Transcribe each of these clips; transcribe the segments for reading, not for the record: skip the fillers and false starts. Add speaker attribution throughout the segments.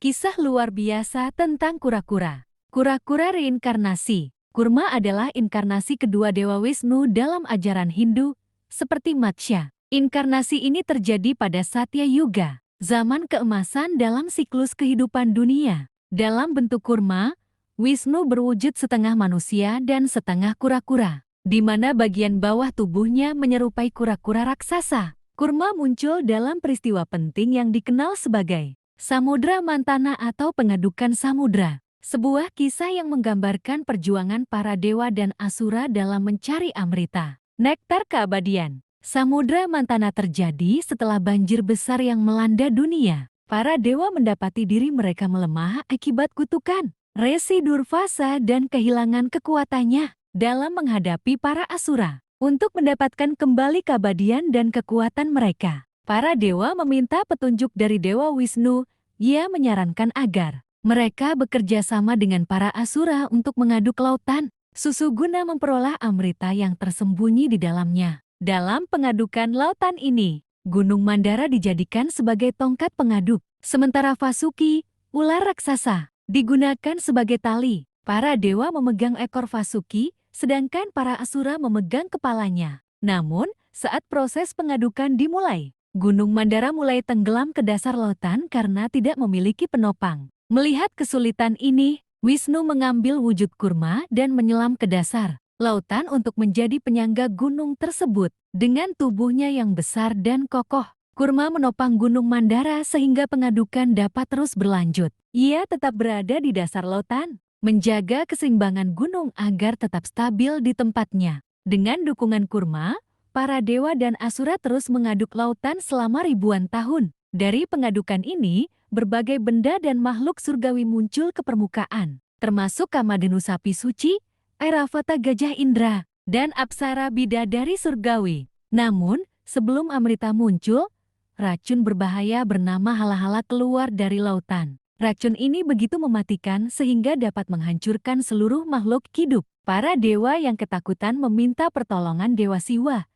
Speaker 1: Kisah luar biasa tentang kura-kura. Kura-kura reinkarnasi. Kurma adalah inkarnasi kedua Dewa Wisnu dalam ajaran Hindu, seperti Matsya. Inkarnasi ini terjadi pada Satya Yuga, zaman keemasan dalam siklus kehidupan dunia. Dalam bentuk kurma, Wisnu berwujud setengah manusia dan setengah kura-kura, di mana bagian bawah tubuhnya menyerupai kura-kura raksasa. Kurma muncul dalam peristiwa penting yang dikenal sebagai Samudra Mantana atau pengadukan samudra, sebuah kisah yang menggambarkan perjuangan para dewa dan asura dalam mencari amrita, nektar keabadian. Samudra Mantana terjadi setelah banjir besar yang melanda dunia. Para dewa mendapati diri mereka melemah akibat kutukan Resi Durvasa dan kehilangan kekuatannya dalam menghadapi para asura. Untuk mendapatkan kembali keabadian dan kekuatan mereka, para dewa meminta petunjuk dari Dewa Wisnu. Ia menyarankan agar mereka bekerja sama dengan para asura untuk mengaduk lautan susu guna memperoleh amrita yang tersembunyi di dalamnya. Dalam pengadukan lautan ini, Gunung Mandara dijadikan sebagai tongkat pengaduk, sementara Vasuki, ular raksasa, digunakan sebagai tali. Para dewa memegang ekor Vasuki, sedangkan para asura memegang kepalanya. Namun, saat proses pengadukan dimulai, Gunung Mandara mulai tenggelam ke dasar lautan karena tidak memiliki penopang. Melihat kesulitan ini, Wisnu mengambil wujud kurma dan menyelam ke dasar lautan untuk menjadi penyangga gunung tersebut. Dengan tubuhnya yang besar dan kokoh, kurma menopang Gunung Mandara sehingga pengadukan dapat terus berlanjut. Ia tetap berada di dasar lautan, menjaga keseimbangan gunung agar tetap stabil di tempatnya. Dengan dukungan kurma, para dewa dan asura terus mengaduk lautan selama ribuan tahun. Dari pengadukan ini, berbagai benda dan makhluk surgawi muncul ke permukaan, termasuk Kamadhenu sapi suci, Airavata gajah Indra, dan Apsara bidadari surgawi. Namun, sebelum amrita muncul, racun berbahaya bernama Halahala keluar dari lautan. Racun ini begitu mematikan sehingga dapat menghancurkan seluruh makhluk hidup. Para dewa yang ketakutan meminta pertolongan Dewa Siwa.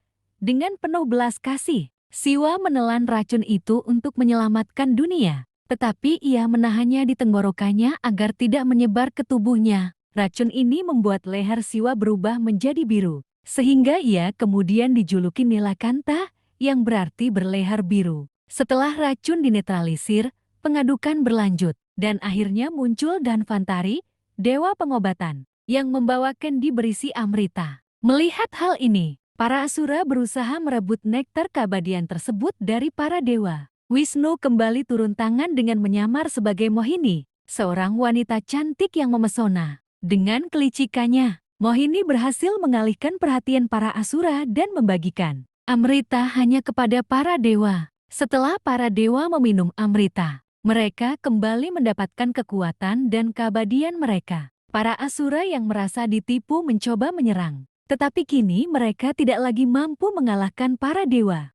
Speaker 1: Dengan penuh belas kasih, Siwa menelan racun itu untuk menyelamatkan dunia. Tetapi ia menahannya di tenggorokannya agar tidak menyebar ke tubuhnya. Racun ini membuat leher Siwa berubah menjadi biru, sehingga ia kemudian dijuluki Nilakanta, yang berarti berleher biru. Setelah racun dinetralisir, pengadukan berlanjut, dan akhirnya muncul Danvantari, dewa pengobatan, yang membawa kendi berisi amrita. Melihat hal ini, para asura berusaha merebut nektar keabadian tersebut dari para dewa. Wisnu kembali turun tangan dengan menyamar sebagai Mohini, seorang wanita cantik yang memesona. Dengan kelicikannya, Mohini berhasil mengalihkan perhatian para asura dan membagikan amrita hanya kepada para dewa. Setelah para dewa meminum amrita, mereka kembali mendapatkan kekuatan dan keabadian mereka. Para asura yang merasa ditipu mencoba menyerang. Tetapi kini mereka tidak lagi mampu mengalahkan para dewa.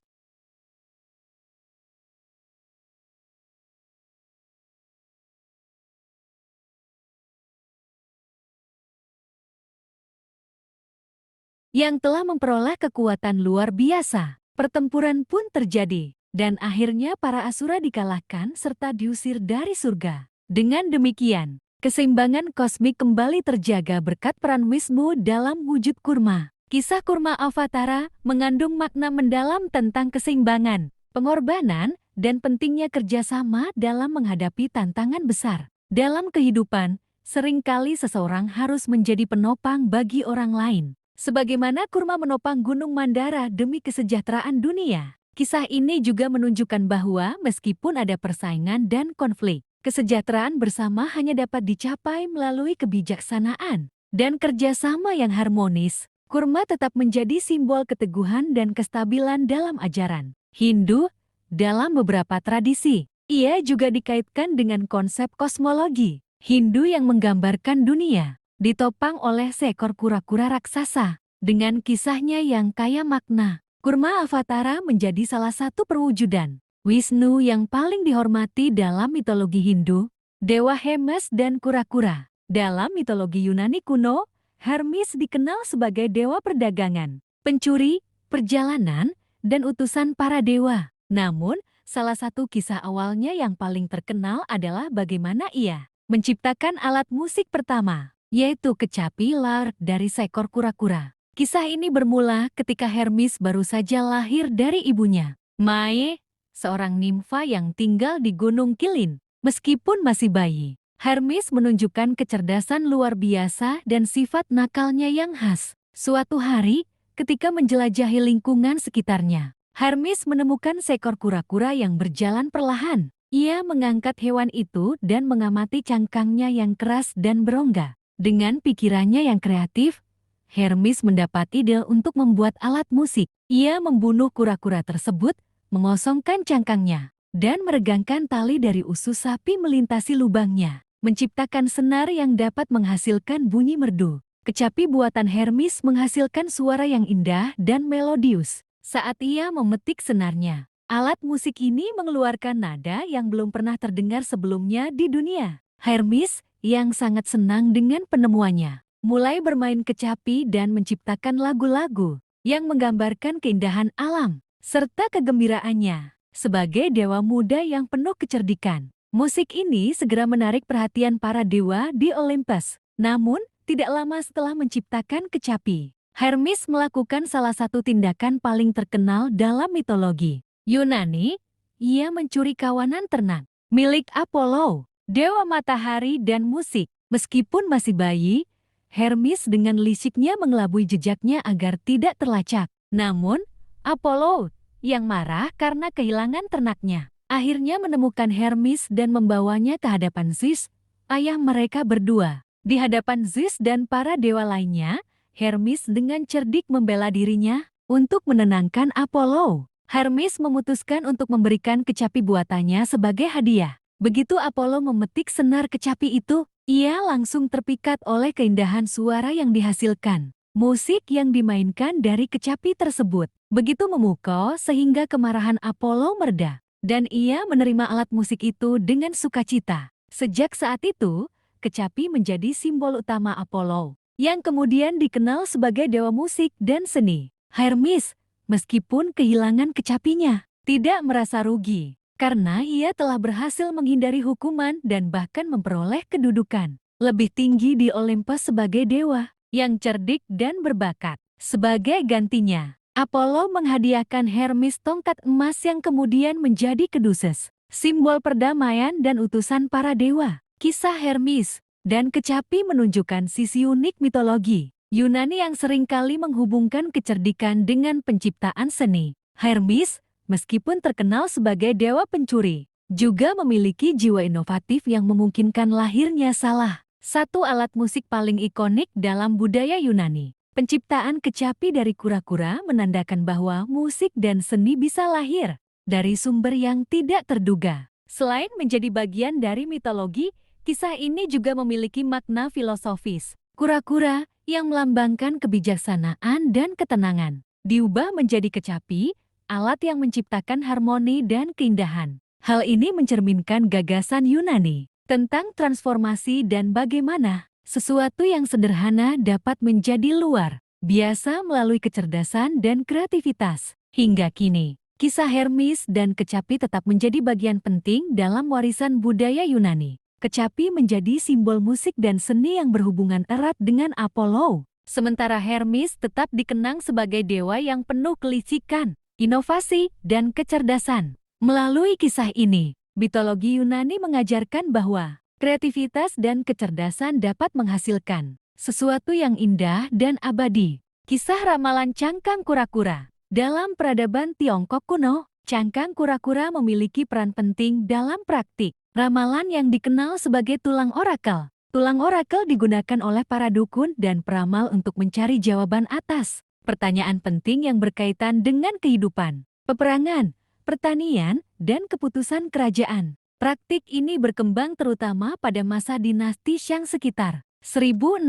Speaker 1: Yang telah memperoleh kekuatan luar biasa. Pertempuran pun terjadi, dan akhirnya para asura dikalahkan serta diusir dari surga. Dengan demikian, keseimbangan kosmik kembali terjaga berkat peran Wisnu dalam wujud kurma. Kisah kurma Avatara mengandung makna mendalam tentang keseimbangan, pengorbanan, dan pentingnya kerjasama dalam menghadapi tantangan besar. Dalam kehidupan, seringkali seseorang harus menjadi penopang bagi orang lain. Sebagaimana kurma menopang Gunung Mandara demi kesejahteraan dunia. Kisah ini juga menunjukkan bahwa meskipun ada persaingan dan konflik, kesejahteraan bersama hanya dapat dicapai melalui kebijaksanaan dan kerjasama yang harmonis. Kurma tetap menjadi simbol keteguhan dan kestabilan dalam ajaran Hindu. Dalam beberapa tradisi, ia juga dikaitkan dengan konsep kosmologi Hindu yang menggambarkan dunia ditopang oleh seekor kura-kura raksasa. Dengan kisahnya yang kaya makna, kurma Avatara menjadi salah satu perwujudan Wisnu yang paling dihormati dalam mitologi Hindu, Dewa Hermes dan kura-kura. Dalam mitologi Yunani kuno, Hermes dikenal sebagai dewa perdagangan, pencuri, perjalanan, dan utusan para dewa. Namun, Salah satu kisah awalnya yang paling terkenal adalah bagaimana ia menciptakan alat musik pertama, yaitu kecapi lar dari seekor kura-kura. Kisah ini bermula ketika Hermes baru saja lahir dari ibunya, Mae, seorang nimfa yang tinggal di Gunung Kilin. Meskipun masih bayi, Hermes menunjukkan kecerdasan luar biasa dan sifat nakalnya yang khas. Suatu hari, ketika menjelajahi lingkungan sekitarnya, Hermes menemukan seekor kura-kura yang berjalan perlahan. Ia mengangkat hewan itu dan mengamati cangkangnya yang keras dan berongga. Dengan pikirannya yang kreatif, Hermes mendapat ide untuk membuat alat musik. Ia membunuh kura-kura tersebut, mengosongkan cangkangnya, dan meregangkan tali dari usus sapi melintasi lubangnya, menciptakan senar yang dapat menghasilkan bunyi merdu. Kecapi buatan Hermes menghasilkan suara yang indah dan melodius. Saat ia memetik senarnya, alat musik ini mengeluarkan nada yang belum pernah terdengar sebelumnya di dunia. Hermes, yang sangat senang dengan penemuannya, mulai bermain kecapi dan menciptakan lagu-lagu yang menggambarkan keindahan alam serta kegembiraannya. Sebagai dewa muda yang penuh kecerdikan, musik ini segera menarik perhatian para dewa di Olympus. Namun, tidak lama setelah menciptakan kecapi, Hermes melakukan salah satu tindakan paling terkenal dalam mitologi Yunani. Ia mencuri kawanan ternak milik Apollo, dewa matahari dan musik. Meskipun masih bayi, Hermes dengan lisiknya mengelabui jejaknya agar tidak terlacak. Namun, Apollo yang marah karena kehilangan ternaknya, akhirnya menemukan Hermes dan membawanya ke hadapan Zeus, ayah mereka berdua. Di hadapan Zeus dan para dewa lainnya, Hermes dengan cerdik membela dirinya untuk menenangkan Apollo. Hermes memutuskan untuk memberikan kecapi buatannya sebagai hadiah. Begitu Apollo memetik senar kecapi itu, ia langsung terpikat oleh keindahan suara yang dihasilkan. Musik yang dimainkan dari kecapi tersebut begitu memukau sehingga kemarahan Apollo mereda, dan ia menerima alat musik itu dengan sukacita. Sejak saat itu, kecapi menjadi simbol utama Apollo, yang kemudian dikenal sebagai dewa musik dan seni. Hermes, meskipun kehilangan kecapinya, tidak merasa rugi, karena ia telah berhasil menghindari hukuman dan bahkan memperoleh kedudukan lebih tinggi di Olympus sebagai dewa yang cerdik dan berbakat. Sebagai gantinya, Apollo menghadiahkan Hermes tongkat emas yang kemudian menjadi keduses, simbol perdamaian dan utusan para dewa. Kisah Hermes dan kecapi menunjukkan sisi unik mitologi Yunani yang seringkali menghubungkan kecerdikan dengan penciptaan seni. Hermes, meskipun terkenal sebagai dewa pencuri, juga memiliki jiwa inovatif yang memungkinkan lahirnya salah satu alat musik paling ikonik dalam budaya Yunani. Penciptaan kecapi dari kura-kura menandakan bahwa musik dan seni bisa lahir dari sumber yang tidak terduga. Selain menjadi bagian dari mitologi, kisah ini juga memiliki makna filosofis. Kura-kura yang melambangkan kebijaksanaan dan ketenangan diubah menjadi kecapi, alat yang menciptakan harmoni dan keindahan. Hal ini mencerminkan gagasan Yunani tentang transformasi dan bagaimana sesuatu yang sederhana dapat menjadi luar biasa melalui kecerdasan dan kreativitas. Hingga kini, kisah Hermes dan kecapi tetap menjadi bagian penting dalam warisan budaya Yunani. Kecapi menjadi simbol musik dan seni yang berhubungan erat dengan Apollo, sementara Hermes tetap dikenang sebagai dewa yang penuh kelicikan, inovasi, dan kecerdasan. Melalui kisah ini, mitologi Yunani mengajarkan bahwa kreativitas dan kecerdasan dapat menghasilkan sesuatu yang indah dan abadi. Kisah ramalan cangkang kura-kura. Dalam peradaban Tiongkok kuno, cangkang kura-kura memiliki peran penting dalam praktik ramalan yang dikenal sebagai tulang orakel. Tulang orakel digunakan oleh para dukun dan peramal untuk mencari jawaban atas pertanyaan penting yang berkaitan dengan kehidupan, peperangan, pertanian, dan keputusan kerajaan. Praktik ini berkembang terutama pada masa dinasti Shang sekitar 1600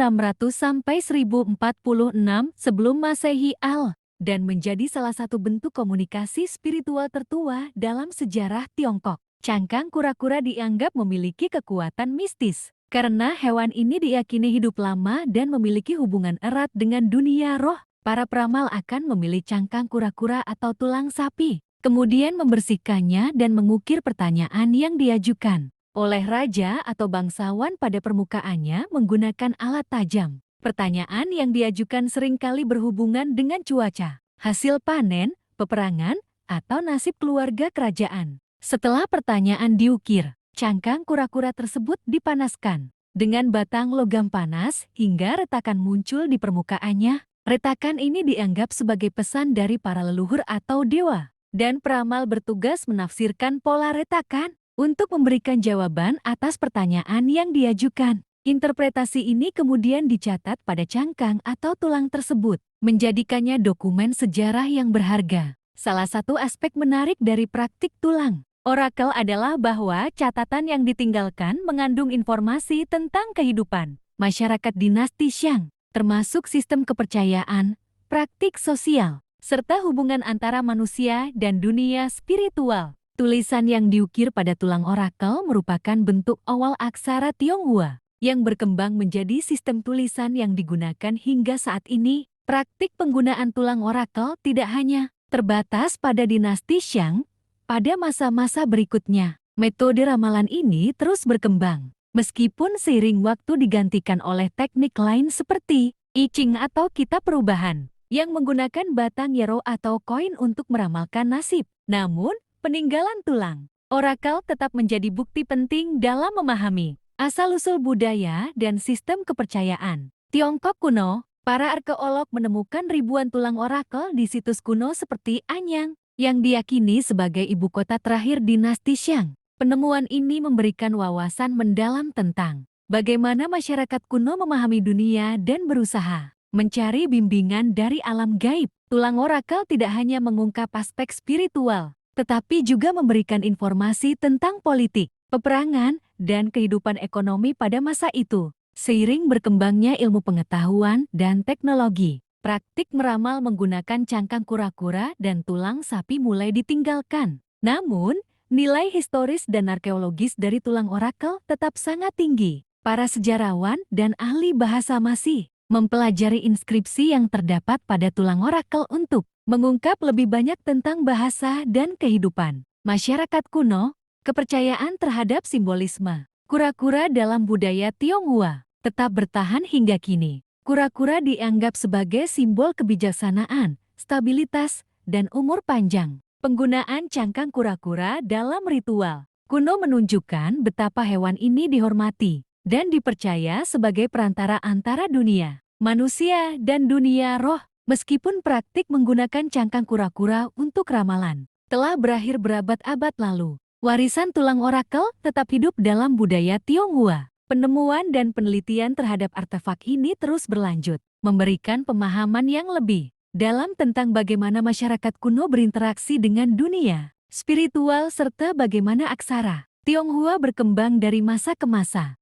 Speaker 1: sampai 1046 sebelum Masehi dan menjadi salah satu bentuk komunikasi spiritual tertua dalam sejarah Tiongkok. Cangkang kura-kura dianggap memiliki kekuatan mistis karena hewan ini diyakini hidup lama dan memiliki hubungan erat dengan dunia roh. Para peramal akan memilih cangkang kura-kura atau tulang sapi kemudian membersihkannya dan mengukir pertanyaan yang diajukan oleh raja atau bangsawan pada permukaannya menggunakan alat tajam. Pertanyaan yang diajukan seringkali berhubungan dengan cuaca, hasil panen, peperangan, atau nasib keluarga kerajaan. Setelah pertanyaan diukir, cangkang kura-kura tersebut dipanaskan dengan batang logam panas hingga retakan muncul di permukaannya. Retakan ini dianggap sebagai pesan dari para leluhur atau dewa, dan peramal bertugas menafsirkan pola retakan untuk memberikan jawaban atas pertanyaan yang diajukan. Interpretasi ini kemudian dicatat pada cangkang atau tulang tersebut, menjadikannya dokumen sejarah yang berharga. Salah satu aspek menarik dari praktik tulang orakel adalah bahwa catatan yang ditinggalkan mengandung informasi tentang kehidupan masyarakat dinasti Shang, termasuk sistem kepercayaan, praktik sosial, serta hubungan antara manusia dan dunia spiritual. Tulisan yang diukir pada tulang orakel merupakan bentuk awal aksara Tionghoa yang berkembang menjadi sistem tulisan yang digunakan hingga saat ini. Praktik penggunaan tulang orakel tidak hanya terbatas pada dinasti Shang. Pada masa-masa berikutnya, metode ramalan ini terus berkembang. Meskipun seiring waktu digantikan oleh teknik lain seperti I Ching atau kitab perubahan, yang menggunakan batang yero atau koin untuk meramalkan nasib. Namun, peninggalan tulang orakel tetap menjadi bukti penting dalam memahami asal-usul budaya dan sistem kepercayaan Tiongkok kuno. Para arkeolog menemukan ribuan tulang orakel di situs kuno seperti Anyang, yang diyakini sebagai ibu kota terakhir dinasti Shang. Penemuan ini memberikan wawasan mendalam tentang bagaimana masyarakat kuno memahami dunia dan berusaha mencari bimbingan dari alam gaib. Tulang orakel tidak hanya mengungkap aspek spiritual, tetapi juga memberikan informasi tentang politik, peperangan, dan kehidupan ekonomi pada masa itu. Seiring berkembangnya ilmu pengetahuan dan teknologi, praktik meramal menggunakan cangkang kura-kura dan tulang sapi mulai ditinggalkan. Namun, nilai historis dan arkeologis dari tulang orakel tetap sangat tinggi. Para sejarawan dan ahli bahasa masih mempelajari inskripsi yang terdapat pada tulang orakel untuk mengungkap lebih banyak tentang bahasa dan kehidupan masyarakat kuno. Kepercayaan terhadap simbolisme kura-kura dalam budaya Tionghoa tetap bertahan hingga kini. Kura-kura dianggap sebagai simbol kebijaksanaan, stabilitas, dan umur panjang. Penggunaan cangkang kura-kura dalam ritual kuno menunjukkan betapa hewan ini dihormati dan dipercaya sebagai perantara antara dunia manusia dan dunia roh. Meskipun praktik menggunakan cangkang kura-kura untuk ramalan telah berakhir berabad-abad lalu, warisan tulang orakel tetap hidup dalam budaya Tionghoa. Penemuan dan penelitian terhadap artefak ini terus berlanjut, memberikan pemahaman yang lebih dalam tentang bagaimana masyarakat kuno berinteraksi dengan dunia spiritual serta bagaimana aksara Tionghoa berkembang dari masa ke masa.